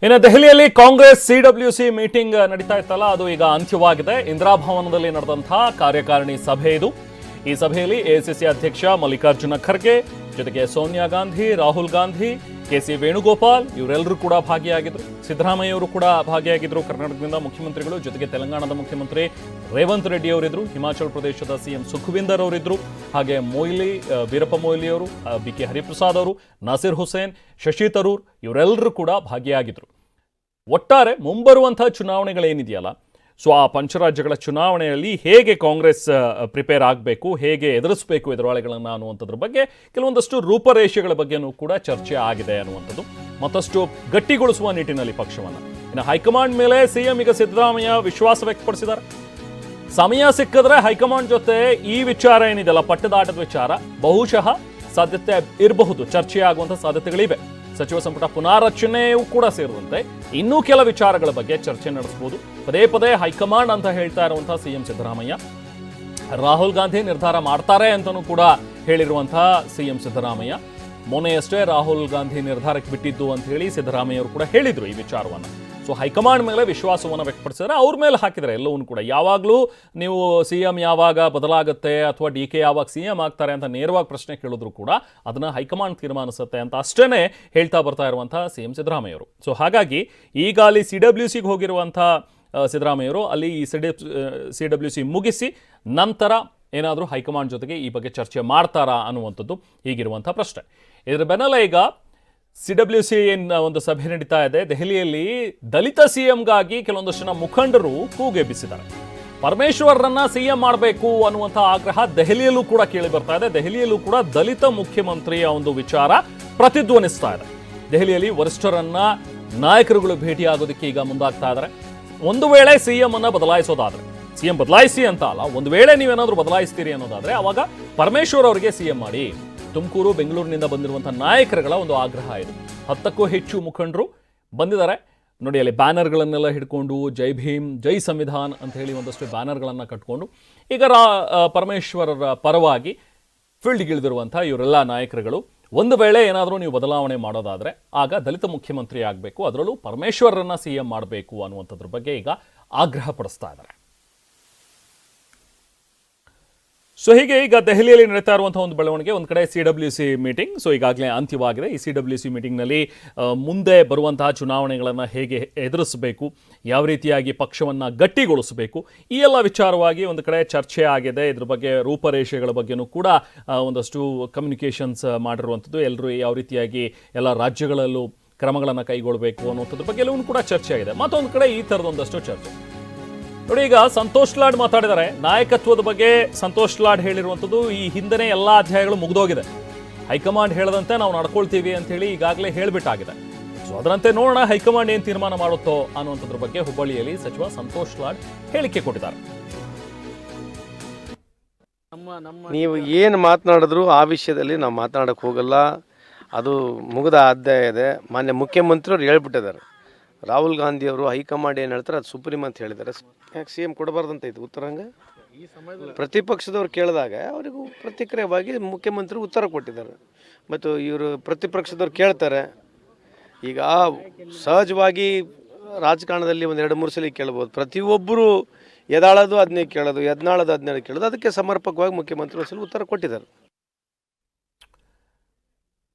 ಇನ್ನು ದೆಹಲಿಯಲ್ಲಿ Congress CWC meeting ನಡೀತಾ ಇತ್ತಲ್ಲ, ಅದು ಈಗ ಅಂತ್ಯವಾಗಿದೆ. ಇಂದಿರಾ ಭವನದಲ್ಲಿ ನಡೆದಂತಹ ಕಾರ್ಯಕಾರಿಣಿ ಸಭೆ ಇದು. ಈ ಸಭೆಯಲ್ಲಿ ಎಐಸಿಸಿ ಅಧ್ಯಕ್ಷ ಮಲ್ಲಿಕಾರ್ಜುನ ಖರ್ಗೆ ಜೊತೆಗೆ ಸೋನಿಯಾ ಗಾಂಧಿ, ರಾಹುಲ್ ಗಾಂಧಿ, ಕೆಸಿ ವೇಣುಗೋಪಾಲ್ ಇವರೆಲ್ಲರೂ ಕೂಡ ಭಾಗಿಯಾಗಿದ್ರು. ಸಿದ್ದರಾಮಯ್ಯ ಅವರು ಕೂಡ ಭಾಗಿಯಾಗಿದ್ರು. ಕರ್ನಾಟಕದಿಂದ ಮುಖ್ಯಮಂತ್ರಿಗಳು, ಜೊತೆಗೆ ತೆಲಂಗಾಣದ ಮುಖ್ಯಮಂತ್ರಿ ರೇವಂತ್ ರೆಡ್ಡಿ ಅವರಿದ್ರು. ಹಿಮಾಚಲ ಪ್ರದೇಶದ ಸಿಎಂ ಸುಖವಿಂದರ್ ಅವರಿದ್ರು. ಹಾಗೆ ವೀರಪ್ಪ ಮೊಯ್ಲಿ ಅವರು, ಬಿಕೆ ಹರಿಪ್ರಸಾದ್ ಅವರು, ನಾಸಿರ್ ಹುಸೇನ್, ಶಶಿ ತರೂರ್ ಇವರೆಲ್ಲರೂ ಕೂಡ ಭಾಗಿಯಾಗಿದ್ರು. ಒಟ್ಟಾರೆ ಮುಂಬರುವಂತಹ ಚುನಾವಣೆಗಳೇನಿದೆಯಲ್ಲ, ಸೊ ಆ ಪಂಚರಾಜ್ಯಗಳ ಚುನಾವಣೆಯಲ್ಲಿ ಹೇಗೆ ಕಾಂಗ್ರೆಸ್ ಪ್ರಿಪೇರ್ ಆಗಬೇಕು, ಹೇಗೆ ಎದುರಿಸಬೇಕು ಎದುರಾಳಿಗಳನ್ನು ಅನ್ನುವಂಥದ್ರ ಬಗ್ಗೆ ಕೆಲವೊಂದಷ್ಟು ರೂಪರೇಷೆಗಳ ಬಗ್ಗೆನೂ ಕೂಡ ಚರ್ಚೆ ಆಗಿದೆ ಅನ್ನುವಂಥದ್ದು. ಮತ್ತಷ್ಟು ಗಟ್ಟಿಗೊಳಿಸುವ ನಿಟ್ಟಿನಲ್ಲಿ ಪಕ್ಷವನ್ನು. ಇನ್ನು ಹೈಕಮಾಂಡ್ ಮೇಲೆ ಸಿಎಂ ಈಗ ಸಿದ್ದರಾಮಯ್ಯ ವಿಶ್ವಾಸ ವ್ಯಕ್ತಪಡಿಸಿದ್ದಾರೆ. ಸಮಯ ಸಿಕ್ಕಿದ್ರೆ ಹೈಕಮಾಂಡ್ ಜೊತೆ ಈ ವಿಚಾರ ಏನಿದೆಯಲ್ಲ, ಪಟ್ಟದಾಟದ ವಿಚಾರ ಬಹುಶಃ ಸಾಧ್ಯತೆ ಇರಬಹುದು, ಚರ್ಚೆಯಾಗುವಂಥ ಸಾಧ್ಯತೆಗಳಿವೆ. ಸಚಿವ ಸಂಪುಟ ಪುನಾರಚನೆಯೂ ಕೂಡ ಸೇರಿದಂತೆ ಇನ್ನೂ ಕೆಲ ವಿಚಾರಗಳ ಬಗ್ಗೆ ಚರ್ಚೆ ನಡೆಸಬಹುದು. ಪದೇ ಪದೇ ಹೈಕಮಾಂಡ್ ಅಂತ ಹೇಳ್ತಾ ಇರುವಂತಹ ಸಿಎಂ ಸಿದ್ದರಾಮಯ್ಯ, ರಾಹುಲ್ ಗಾಂಧಿ ನಿರ್ಧಾರ ಮಾಡ್ತಾರೆ ಅಂತಲೂ ಕೂಡ ಹೇಳಿರುವಂತಹ ಸಿಎಂ ಸಿದ್ದರಾಮಯ್ಯ. ಮೊನ್ನೆಯಷ್ಟೇ ರಾಹುಲ್ ಗಾಂಧಿ ನಿರ್ಧಾರಕ್ಕೆ ಬಿಟ್ಟಿದ್ದು ಅಂತ ಹೇಳಿ ಸಿದ್ದರಾಮಯ್ಯ ಅವರು ಕೂಡ ಹೇಳಿದ್ರು ಈ ವಿಚಾರವನ್ನು. ಸೊ ಹೈಕಮಾಂಡ್ ಮೇಲೆ ವಿಶ್ವಾಸವನ್ನು ವ್ಯಕ್ತಪಡಿಸಿದ್ರೆ, ಅವ್ರ ಮೇಲೆ ಹಾಕಿದರೆ ಎಲ್ಲವನ್ನೂ ಕೂಡ. ಯಾವಾಗಲೂ ನೀವು ಸಿಎಂ ಯಾವಾಗ ಬದಲಾಗುತ್ತೆ ಅಥವಾ ಡಿ ಕೆ ಯಾವಾಗ ಸಿಎಂ ಆಗ್ತಾರೆ ಅಂತ ನೇರವಾಗಿ ಪ್ರಶ್ನೆ ಕೇಳಿದ್ರು ಕೂಡ ಅದನ್ನು ಹೈಕಮಾಂಡ್ ತೀರ್ಮಾನಿಸುತ್ತೆ ಅಂತ ಅಷ್ಟೇ ಹೇಳ್ತಾ ಬರ್ತಾ ಇರುವಂಥ ಸಿಎಂ ಸಿದ್ದರಾಮಯ್ಯವರು. ಸೊ ಹಾಗಾಗಿ ಈಗ ಅಲ್ಲಿ ಸಿಡಬ್ಲ್ಯೂಸಿಗೆ ಹೋಗಿರುವಂಥ ಸಿದ್ದರಾಮಯ್ಯವರು ಅಲ್ಲಿ ಈ ಸಿಡಬ್ಲ್ಯೂಸಿ ಮುಗಿಸಿ ನಂತರ ಏನಾದರೂ ಹೈಕಮಾಂಡ್ ಜೊತೆಗೆ ಈ ಬಗ್ಗೆ ಚರ್ಚೆ ಮಾಡ್ತಾರಾ ಅನ್ನುವಂಥದ್ದು ಈಗಿರುವಂಥ ಪ್ರಶ್ನೆ. ಇದರ ಬೆನ್ನಲ್ಲೇ ಈಗ ಸಿಡಬ್ಲ್ಯೂಸಿ ಒಂದು ಸಭೆ ನಡೀತಾ ಇದೆ ದೆಹಲಿಯಲ್ಲಿ. ದಲಿತ ಸಿಎಂಗಾಗಿ ಕೆಲವೊಂದಷ್ಟು ಜನ ಮುಖಂಡರು ಕೂಗೆಬ್ಬಿಸಿದ್ದಾರೆ. ಪರಮೇಶ್ವರ್ರನ್ನ ಸಿಎಂ ಮಾಡಬೇಕು ಅನ್ನುವಂಥ ಆಗ್ರಹ ದೆಹಲಿಯಲ್ಲೂ ಕೂಡ ಕೇಳಿ ಬರ್ತಾ ಇದೆ. ದೆಹಲಿಯಲ್ಲೂ ಕೂಡ ದಲಿತ ಮುಖ್ಯಮಂತ್ರಿಯ ಒಂದು ವಿಚಾರ ಪ್ರತಿಧ್ವನಿಸ್ತಾ ಇದೆ. ದೆಹಲಿಯಲ್ಲಿ ವರಿಷ್ಠರನ್ನ ನಾಯಕರುಗಳು ಭೇಟಿಯಾಗೋದಕ್ಕೆ ಈಗ ಮುಂದಾಗ್ತಾ ಇದ್ದಾರೆ. ಒಂದು ವೇಳೆ ಸಿಎಂ ಅನ್ನ ಬದಲಾಯಿಸೋದಾದ್ರೆ, ಸಿಎಂ ಬದಲಾಯಿಸಿ ಅಂತ ಅಲ್ಲ, ಒಂದು ವೇಳೆ ನೀವೇನಾದ್ರೂ ಬದಲಾಯಿಸ್ತೀರಿ ಅನ್ನೋದಾದ್ರೆ ಅವಾಗ ಪರಮೇಶ್ವರ್ ಅವರಿಗೆ ಸಿಎಂ ಮಾಡಿ. ತುಮಕೂರು, ಬೆಂಗಳೂರಿನಿಂದ ಬಂದಿರುವಂತಹ ನಾಯಕರುಗಳ ಒಂದು ಆಗ್ರಹ ಇದು. 10ಕ್ಕೂ ಹೆಚ್ಚು ಮುಖಂಡರು ಬಂದಿದ್ದಾರೆ ನೋಡಿ. ಅಲ್ಲಿ ಬ್ಯಾನರ್ಗಳನ್ನೆಲ್ಲ ಹಿಡ್ಕೊಂಡು ಜೈ ಭೀಮ್, ಜೈ ಸಂವಿಧಾನ್ ಅಂತ ಹೇಳಿ ಒಂದಷ್ಟು ಬ್ಯಾನರ್ಗಳನ್ನು ಕಟ್ಕೊಂಡು ಈಗ ಪರಮೇಶ್ವರರ ಪರವಾಗಿ ಫೀಲ್ಡ್ಗಿಳಿದಿರುವಂಥ ಇವರೆಲ್ಲ ನಾಯಕರುಗಳು, ಒಂದು ವೇಳೆ ಏನಾದರೂ ನೀವು ಬದಲಾವಣೆ ಮಾಡೋದಾದರೆ ಆಗ ದಲಿತ ಮುಖ್ಯಮಂತ್ರಿ ಆಗಬೇಕು, ಅದರಲ್ಲೂ ಪರಮೇಶ್ವರರನ್ನ ಸಿಎಂ ಮಾಡಬೇಕು ಅನ್ನುವಂಥದ್ರ ಬಗ್ಗೆ ಈಗ ಆಗ್ರಹ ಪಡಿಸ್ತಾ ಇದ್ದಾರೆ. ಸೊ ಹೀಗೆ ಈಗ ದೆಹಲಿಯಲ್ಲಿ ನಡೀತಾ ಇರುವಂತಹ ಒಂದು ಬೆಳವಣಿಗೆ. ಒಂದು ಕಡೆ ಸಿಡಬ್ಲ್ಯೂಸಿ ಮೀಟಿಂಗ್ ಸೊ ಈಗಾಗಲೇ ಅಂತ್ಯವಾಗಿದೆ. ಈ ಸಿಡಬ್ಲ್ಯೂಸಿ ಮೀಟಿಂಗ್ನಲ್ಲಿ ಮುಂದೆ ಬರುವಂತಹ ಚುನಾವಣೆಗಳನ್ನು ಹೇಗೆ ಎದುರಿಸಬೇಕು, ಯಾವ ರೀತಿಯಾಗಿ ಪಕ್ಷವನ್ನು ಗಟ್ಟಿಗೊಳಿಸಬೇಕು, ಈ ಎಲ್ಲ ವಿಚಾರವಾಗಿ ಒಂದು ಕಡೆ ಚರ್ಚೆ ಆಗಿದೆ. ಇದ್ರ ಬಗ್ಗೆ ರೂಪರೇಷೆಗಳ ಬಗ್ಗೆನೂ ಕೂಡ ಒಂದಷ್ಟು ಕಮ್ಯುನಿಕೇಷನ್ಸ್ ಮಾಡಿರುವಂಥದ್ದು. ಎಲ್ಲರೂ ಯಾವ ರೀತಿಯಾಗಿ ಎಲ್ಲ ರಾಜ್ಯಗಳಲ್ಲೂ ಕ್ರಮಗಳನ್ನು ಕೈಗೊಳ್ಳಬೇಕು ಅನ್ನುವಂಥದ್ರ ಬಗ್ಗೆ ಎಲ್ಲವೂ ಕೂಡ ಚರ್ಚೆ ಆಗಿದೆ. ಮತ್ತೊಂದು ಕಡೆ ಈ ಥರದೊಂದಷ್ಟು ಚರ್ಚೆ ನೋಡಿ. ಈಗ ಸಂತೋಷ್ ಲಾಡ್ ಮಾತಾಡಿದ್ದಾರೆ ನಾಯಕತ್ವದ ಬಗ್ಗೆ. ಸಂತೋಷ್ ಲಾಡ್ ಹೇಳಿರುವಂಥದ್ದು ಈ ಹಿಂದೆನೇ ಎಲ್ಲ ಅಧ್ಯಾಯಗಳು ಮುಗಿದೋಗಿದೆ. ಹೈಕಮಾಂಡ್ ಹೇಳದಂತೆ ನಾವು ನಡ್ಕೊಳ್ತೀವಿ ಅಂತ ಹೇಳಿ ಈಗಾಗಲೇ ಹೇಳಿಬಿಟ್ಟಾಗಿದೆ. ಸೊ ಅದರಂತೆ ನೋಡೋಣ ಹೈಕಮಾಂಡ್ ಏನು ತೀರ್ಮಾನ ಮಾಡುತ್ತೋ ಅನ್ನುವಂಥದ್ರ ಬಗ್ಗೆ ಹುಬ್ಬಳ್ಳಿಯಲ್ಲಿ ಸಚಿವ ಸಂತೋಷ್ ಲಾಡ್ ಹೇಳಿಕೆ ಕೊಟ್ಟಿದ್ದಾರೆ. ನೀವು ಏನು ಮಾತನಾಡಿದ್ರು ಆ ವಿಷಯದಲ್ಲಿ ನಾವು ಮಾತನಾಡಕ್ಕೆ ಹೋಗಲ್ಲ. ಅದು ಮುಗಿದ ಅಧ್ಯಾಯ ಇದೆ. ಮಾನ್ಯ ಮುಖ್ಯಮಂತ್ರಿಯವರು ಹೇಳ್ಬಿಟ್ಟಿದ್ದಾರೆ. ರಾಹುಲ್ ಗಾಂಧಿ ಅವರು ಹೈಕಮಾಂಡ್ ಏನು ಹೇಳ್ತಾರೆ ಅದು ಸುಪ್ರೀಂ ಅಂತ ಹೇಳಿದ್ದಾರೆ. ಯಾಕೆ ಸಿ ಎಂ ಕೊಡಬಾರ್ದಂತ ಇದು ಉತ್ತರಂಗ? ಪ್ರತಿಪಕ್ಷದವ್ರು ಕೇಳಿದಾಗ ಅವರಿಗೂ ಪ್ರತಿಕ್ರಿಯೆಯಾಗಿ ಮುಖ್ಯಮಂತ್ರಿ ಉತ್ತರ ಕೊಟ್ಟಿದ್ದಾರೆ. ಮತ್ತು ಇವರು ಪ್ರತಿಪಕ್ಷದವ್ರು ಕೇಳ್ತಾರೆ. ಈಗ ಸಹಜವಾಗಿ ರಾಜಕಾರಣದಲ್ಲಿ ಒಂದು 2-3 ಸಲ ಕೇಳ್ಬೋದು. ಪ್ರತಿಯೊಬ್ಬರು ಎದಾಳೋದು ಅದನ್ನೇ ಕೇಳೋದು, ಎದ್ನಾಳೋದು ಅದನ್ನೇ ಕೇಳೋದು. ಅದಕ್ಕೆ ಸಮರ್ಪಕವಾಗಿ ಮುಖ್ಯಮಂತ್ರಿ ಸಲ ಉತ್ತರ ಕೊಟ್ಟಿದ್ದಾರೆ.